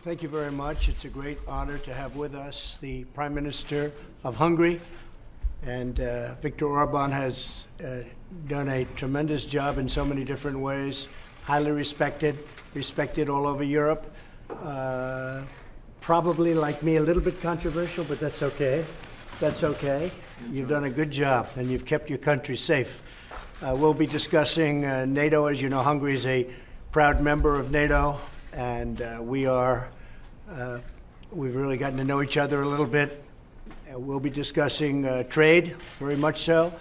Thank you very much. It's a great honor to have with us the Prime Minister of Hungary. And Viktor Orban has done a tremendous job in so many different ways, highly respected all over Europe. Probably, like me, a little bit controversial, but that's okay. That's okay. You've done a good job, and you've kept your country safe. We'll be discussing NATO. As you know, Hungary is a proud member of NATO, and we've really gotten to know each other a little bit. We'll be discussing trade, very much so,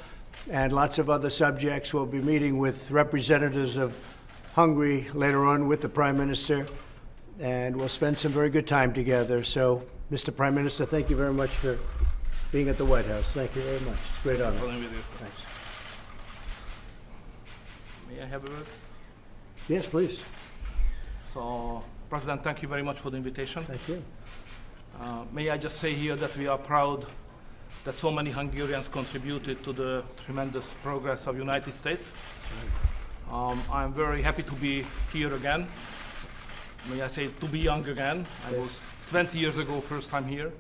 and lots of other subjects. We'll be meeting with representatives of Hungary later on with the Prime Minister, and we'll spend some very good time together. So, Mr. Prime Minister, thank you very much for being at the White House. Thank you very much. It's a great honor. Thanks. May I have a word? Yes, please. So, President, thank you very much for the invitation. Thank you. May I just say here that we are proud that so many Hungarians contributed to the tremendous progress of the United States. I'm very happy to be here again. May I say, to be young again. I was 20 years ago, first time here.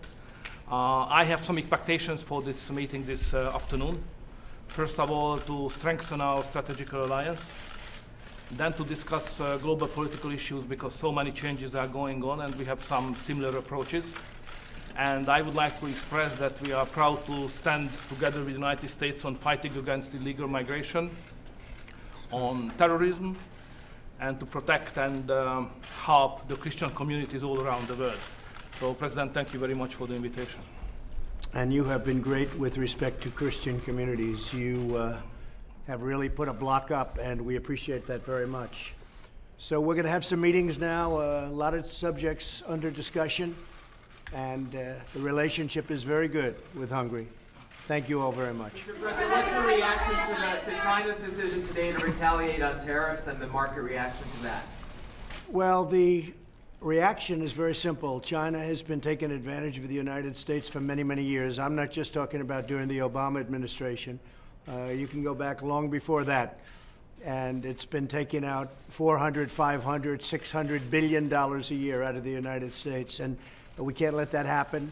I have some expectations for this meeting this afternoon. First of all, to strengthen our strategic alliance. Then to discuss global political issues, because so many changes are going on and we have some similar approaches. And I would like to express that we are proud to stand together with the United States on fighting against illegal migration, on terrorism, and to protect and help the Christian communities all around the world. So, President, thank you very much for the invitation. And you have been great with respect to Christian communities. You have really put a block up, and we appreciate that very much. So we're going to have some meetings now, a lot of subjects under discussion, and the relationship is very good with Hungary. Thank you all very much. Mr. President, what's your reaction to China's decision today to retaliate on tariffs and the market reaction to that? Well, the reaction is very simple. China has been taking advantage of the United States for many, many years. I'm not just talking about during the Obama administration. You can go back long before that. And it's been taking out $400, $500, $600 billion a year out of the United States. And we can't let that happen.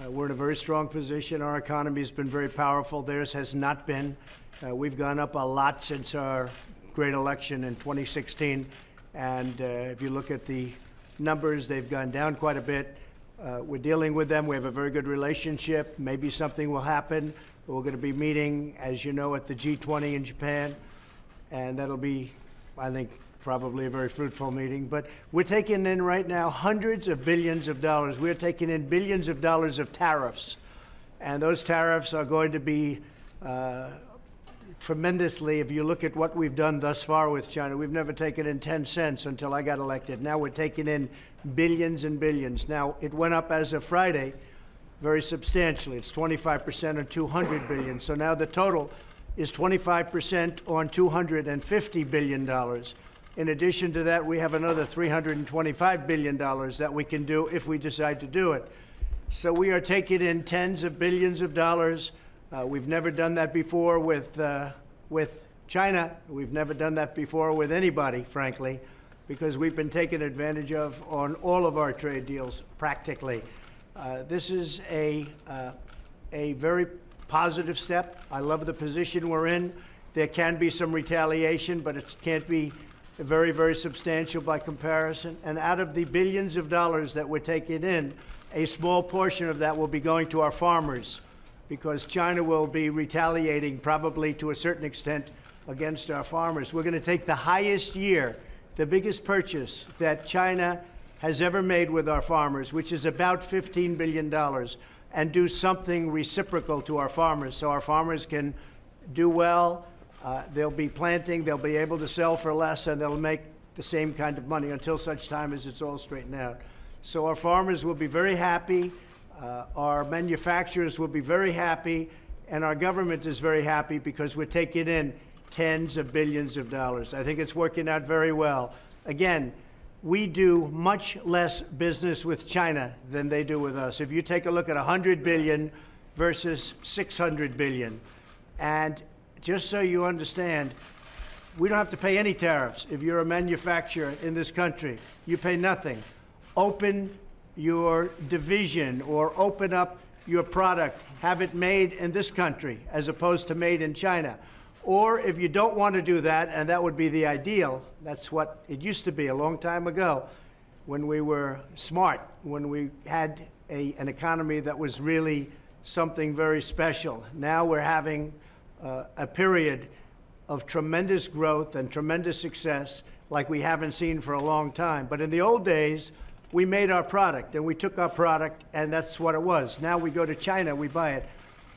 We're in a very strong position. Our economy has been very powerful. Theirs has not been. We've gone up a lot since our great election in 2016. And if you look at the numbers, they've gone down quite a bit. We're dealing with them. We have a very good relationship. Maybe something will happen. We're going to be meeting, as you know, at the G20 in Japan. And that'll be, I think, probably a very fruitful meeting. But we're taking in right now hundreds of billions of dollars. We're taking in billions of dollars of tariffs. And those tariffs are going to be tremendously, if you look at what we've done thus far with China. We've never taken in 10 cents until I got elected. Now we're taking in billions and billions. Now, it went up as of Friday very substantially. It's 25% on 200 billion. So now the total is 25% on $250 billion. In addition to that, we have another $325 billion that we can do if we decide to do it. So we are taking in tens of billions of dollars. We've never done that before with China. We've never done that before with anybody, frankly, because we've been taken advantage of on all of our trade deals, practically. This is a very positive step. I love the position we're in. There can be some retaliation, but it can't be very, very substantial by comparison. And out of the billions of dollars that we're taking in, a small portion of that will be going to our farmers, because China will be retaliating probably to a certain extent against our farmers. We're going to take the highest year, the biggest purchase that China has ever made with our farmers, which is about $15 billion, and do something reciprocal to our farmers so our farmers can do well. They'll be planting, they'll be able to sell for less, and they'll make the same kind of money until such time as it's all straightened out. So our farmers will be very happy, our manufacturers will be very happy, and our government is very happy because we're taking in tens of billions of dollars. I think it's working out very well. Again, we do much less business with China than they do with us. If you take a look at 100 billion versus 600 billion, and just so you understand, we don't have to pay any tariffs if you're a manufacturer in this country. You pay nothing. open your division or open up your product, have it made in this country as opposed to made in China. Or if you don't want to do that, and that would be the ideal, that's what it used to be a long time ago when we were smart, when we had an economy that was really something very special. Now we're having a period of tremendous growth and tremendous success like we haven't seen for a long time. But in the old days, we made our product, and we took our product, and that's what it was. Now we go to China, we buy it.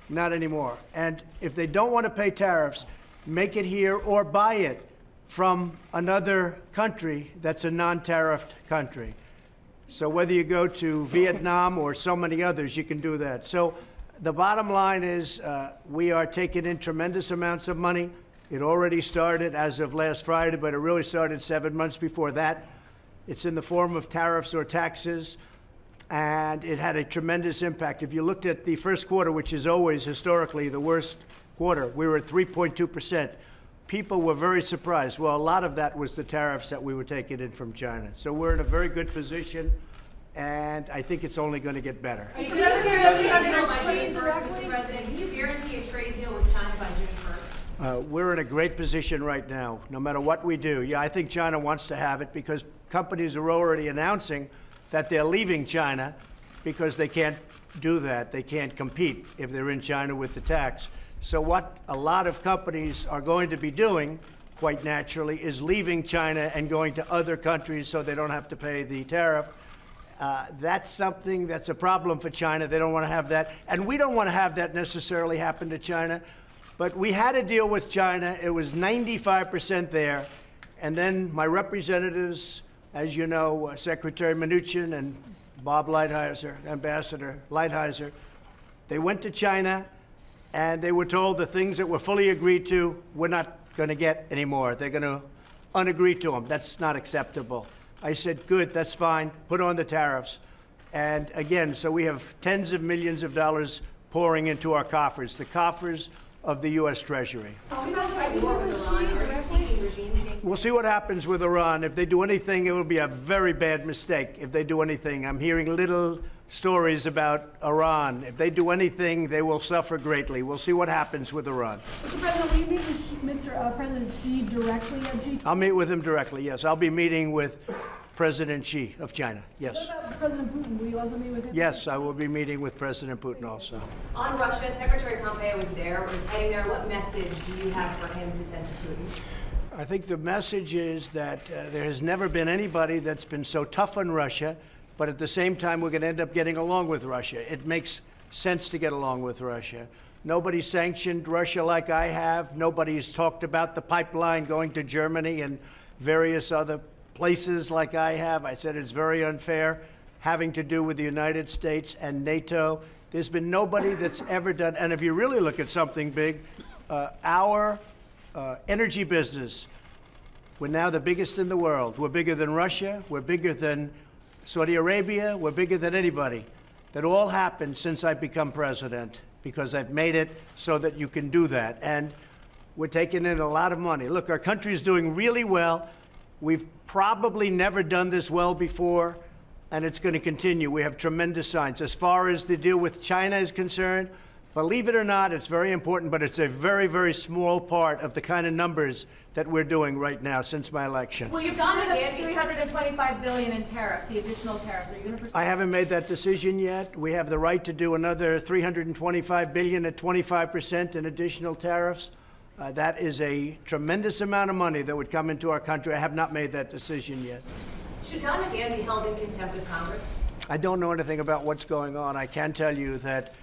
Not anymore. And if they don't want to pay tariffs, make it here or buy it from another country that's a non-tariffed country. So whether you go to Vietnam or so many others, you can do that. So the bottom line is we are taking in tremendous amounts of money. It already started as of last Friday, but it really started 7 months before that. It's in the form of tariffs or taxes, and it had a tremendous impact. If you looked at the first quarter, which is always historically the worst quarter, we were at 3.2%. People were very surprised. Well, a lot of that was the tariffs that we were taking in from China. So we're in a very good position, and I think it's only going to get better. Can you guarantee a deal by June 1st, Mr. President? Can you guarantee a trade deal with China by June 1st? We're in a great position right now, no matter what we do. Yeah, I think China wants to have it because companies are already announcing that they're leaving China because they can't do that. They can't compete if they're in China with the tax. So what a lot of companies are going to be doing, quite naturally, is leaving China and going to other countries so they don't have to pay the tariff. That's something that's a problem for China. They don't want to have that. And we don't want to have that necessarily happen to China. But we had a deal with China. It was 95% there. And then my representatives, as you know, Secretary Mnuchin and Bob Lighthizer, Ambassador Lighthizer, they went to China and they were told the things that were fully agreed to, we're not going to get anymore. They're going to unagree to them. That's not acceptable. I said, good, that's fine. Put on the tariffs. And again, so we have tens of millions of dollars pouring into our coffers, the coffers of the U.S. Treasury. We'll see what happens with Iran. If they do anything, it will be a very bad mistake if they do anything. I'm hearing little stories about Iran. If they do anything, they will suffer greatly. We'll see what happens with Iran. Mr. President, will you meet with President Xi directly at G20? I'll meet with him directly, yes. I'll be meeting with President Xi of China, yes. What about President Putin? Will you also meet with him? Yes, I will be meeting with President Putin also. On Russia, Secretary Pompeo was heading there. What message do you have for him to send to Putin? I think the message is that there has never been anybody that's been so tough on Russia, but at the same time, we're going to end up getting along with Russia. It makes sense to get along with Russia. Nobody sanctioned Russia like I have. Nobody's talked about the pipeline going to Germany and various other places like I have. I said it's very unfair, having to do with the United States and NATO. There's been nobody that's ever done, and if you really look at something big, our energy business, we're now the biggest in the world. We're bigger than Russia. We're bigger than Saudi Arabia. We're bigger than anybody. That all happened since I've become president because I've made it so that you can do that. And we're taking in a lot of money. Look, our country is doing really well. We've probably never done this well before, and it's going to continue. We have tremendous signs. As far as the deal with China is concerned, believe it or not, it's very important, but it's a very, very small part of the kind of numbers that we're doing right now since my election. Well, you've done the $325 billion in tariffs, the additional tariffs. Are you going to pursue? I haven't made that decision yet. We have the right to do another $325 billion at 25% in additional tariffs. That is a tremendous amount of money that would come into our country. I have not made that decision yet. Should Don McGahn be held in contempt of Congress? I don't know anything about what's going on. I can tell you that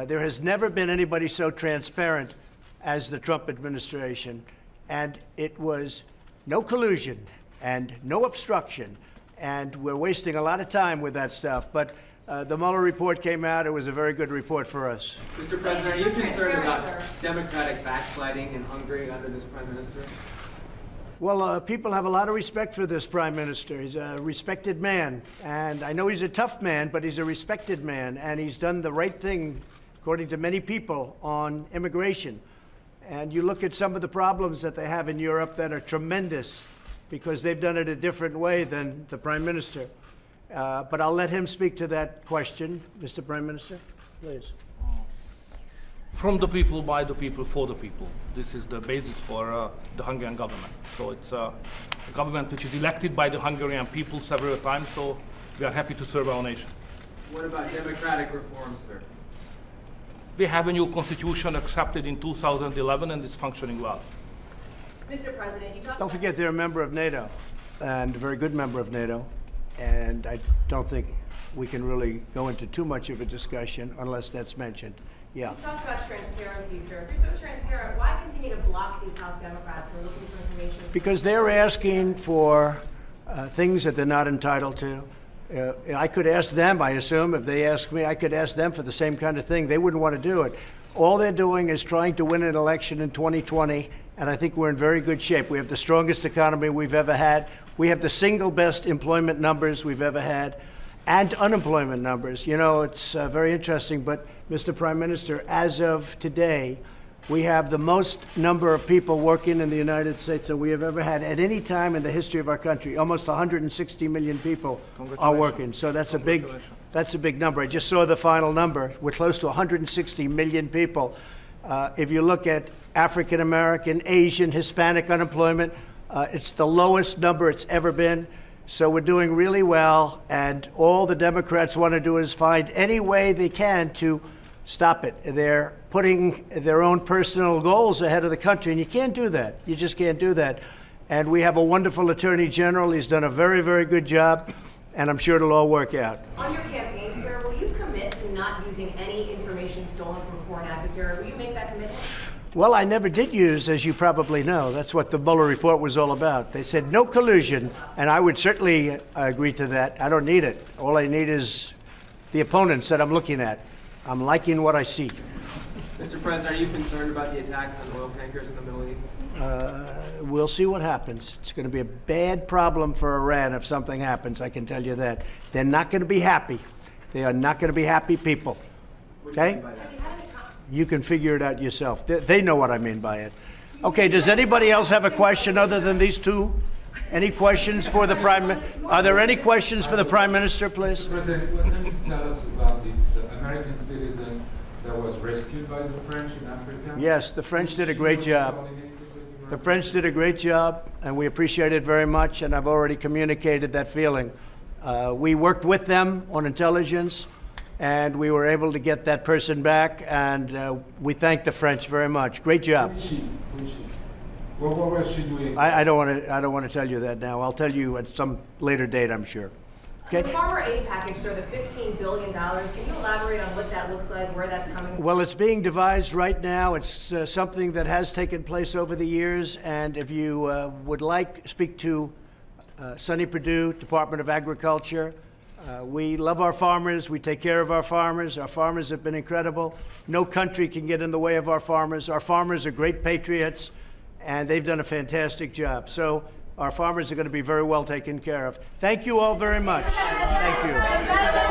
there has never been anybody so transparent as the Trump administration. And it was no collusion and no obstruction. And we're wasting a lot of time with that stuff. But the Mueller report came out. It was a very good report for us. Mr. President, are you concerned about democratic backsliding in Hungary under this prime minister? Well, people have a lot of respect for this prime minister. He's a respected man. And I know he's a tough man, but he's a respected man. And he's done the right thing, according to many people, on immigration. And you look at some of the problems that they have in Europe that are tremendous because they've done it a different way than the prime minister. But I'll let him speak to that question. Mr. Prime Minister, please. From the people, by the people, for the people. This is the basis for the Hungarian government. So it's a government which is elected by the Hungarian people several times, so we are happy to serve our nation. What about democratic reforms, sir? We have a new constitution accepted in 2011 and it's functioning well. Mr. President, you talked Don't forget they're a member of NATO, and a very good member of NATO. And I don't think we can really go into too much of a discussion unless that's mentioned. Yeah. You talked about transparency, sir. If you're so transparent, why continue to block these House Democrats who are looking for information? Because they're asking for things that they're not entitled to. I could ask them, I assume, if they ask me, I could ask them for the same kind of thing. They wouldn't want to do it. All they're doing is trying to win an election in 2020, and I think we're in very good shape. We have the strongest economy we've ever had. We have the single best employment numbers we've ever had, and unemployment numbers. You know, it's very interesting, but Mr. Prime Minister, as of today, we have the most number of people working in the United States that we have ever had at any time in the history of our country. Almost 160 million people are working. So that's a big number. I just saw the final number. We're close to 160 million people. If you look at African American, Asian, Hispanic unemployment, it's the lowest number it's ever been. So we're doing really well, and all the Democrats want to do is find any way they can to stop it. They're putting their own personal goals ahead of the country, and you can't do that. You just can't do that. And we have a wonderful Attorney General. He's done a very, very good job, and I'm sure it'll all work out. On your campaign, sir, will you commit to not using any information stolen from a foreign adversary? Will you make that commitment? Well, I never did use, as you probably know. That's what the Mueller report was all about. They said no collusion, and I would certainly agree to that. I don't need it. All I need is the opponents that I'm looking at. I'm liking what I see. Mr. President, are you concerned about the attacks on oil tankers in the Middle East? We'll see what happens. It's going to be a bad problem for Iran if something happens, I can tell you that. They're not going to be happy. They are not going to be happy people. Okay? You can figure it out yourself. They know what I mean by it. Okay, does anybody else have a question other than these two? Any questions for the Are there any questions for the Prime Minister, please? Mr. President, what can you tell us about this American citizen that was rescued by the French in Africa? Yes, the French did a great job. The French did a great job, and we appreciate it very much, and I've already communicated that feeling. We worked with them on intelligence, and we were able to get that person back, and we thank the French very much. Great job. Who is she? What was she doing? I don't want to tell you that now. I'll tell you at some later date, I'm sure. Okay. The farmer aid package, sir, the $15 billion, can you elaborate on what that looks like, where that's coming from? Well, it's being devised right now. It's something that has taken place over the years, and if you would like, speak to Sonny Perdue, Department of Agriculture. We love our farmers. We take care of our farmers. Our farmers have been incredible. No country can get in the way of our farmers. Our farmers are great patriots, and they've done a fantastic job. So our farmers are going to be very well taken care of. Thank you all very much. Thank you.